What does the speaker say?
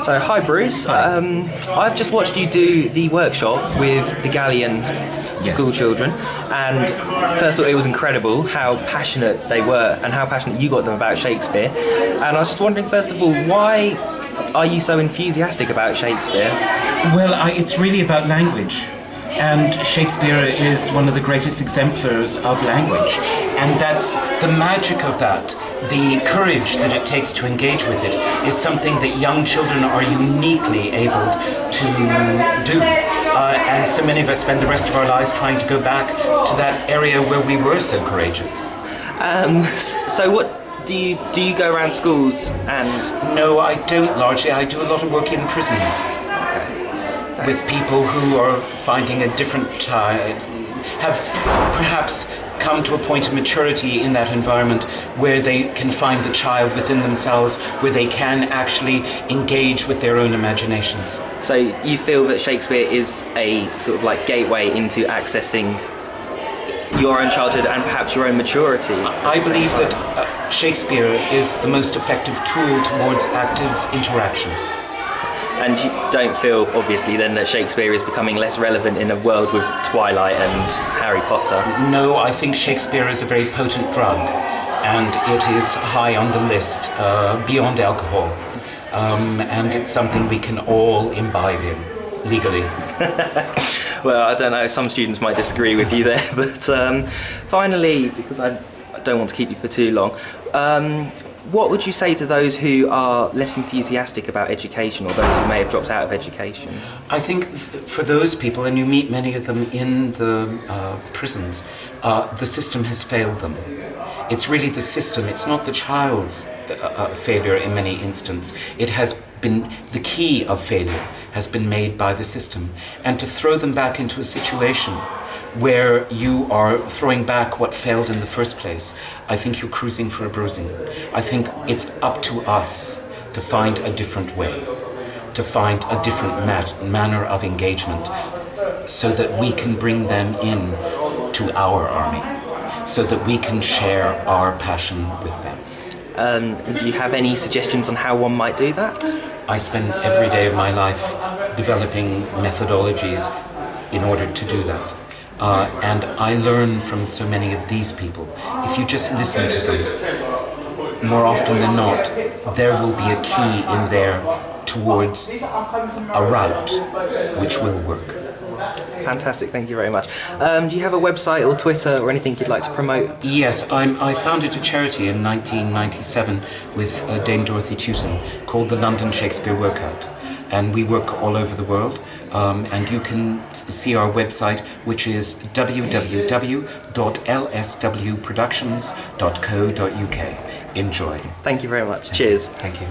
So, hi Bruce. I've just watched you do the workshop with the Galleon school children, and first of all, it was incredible how passionate they were and how passionate you got them about Shakespeare. And I was just wondering, first of all, why are you so enthusiastic about Shakespeare? Well, it's really about language. And Shakespeare is one of the greatest exemplars of language. And that's the magic of that. The courage that it takes to engage with it is something that young children are uniquely able to do. And so many of us spend the rest of our lives trying to go back to that area where we were so courageous. So what do you go around schools and... No, I don't largely. I do a lot of work in prisons. With people who are finding a different child, have perhaps come to a point of maturity in that environment where they can find the child within themselves, where they can actually engage with their own imaginations. So you feel that Shakespeare is a sort of like gateway into accessing your own childhood and perhaps your own maturity? I believe that Shakespeare is the most effective tool towards active interaction. And you don't feel, obviously, then that Shakespeare is becoming less relevant in a world with Twilight and Harry Potter? No, I think Shakespeare is a very potent drug, and it is high on the list, beyond alcohol. And it's something we can all imbibe in, legally. Well, I don't know, some students might disagree with you there, but finally, because I don't want to keep you for too long, what would you say to those who are less enthusiastic about education, or those who may have dropped out of education? I think for those people, and you meet many of them in the prisons, the system has failed them. It's really the system, it's not the child's failure in many instances. It has been, the key of failure has been made by the system. And to throw them back into a situation where you are throwing back what failed in the first place, I think you're cruising for a bruising. I think it's up to us to find a different way, to find a different manner of engagement, so that we can bring them in to our army, so that we can share our passion with them. Do you have any suggestions on how one might do that? I spend every day of my life developing methodologies in order to do that. And I learn from so many of these people. If you just listen to them, more often than not, there will be a key in there towards a route which will work. Fantastic, thank you very much. Do you have a website or Twitter or anything you'd like to promote? Yes, I founded a charity in 1997 with Dame Dorothy Tewton called the London Shakespeare Workout. And we work all over the world, and you can see our website, which is www.lswproductions.co.uk. Enjoy. Thank you very much. Cheers. Thank you.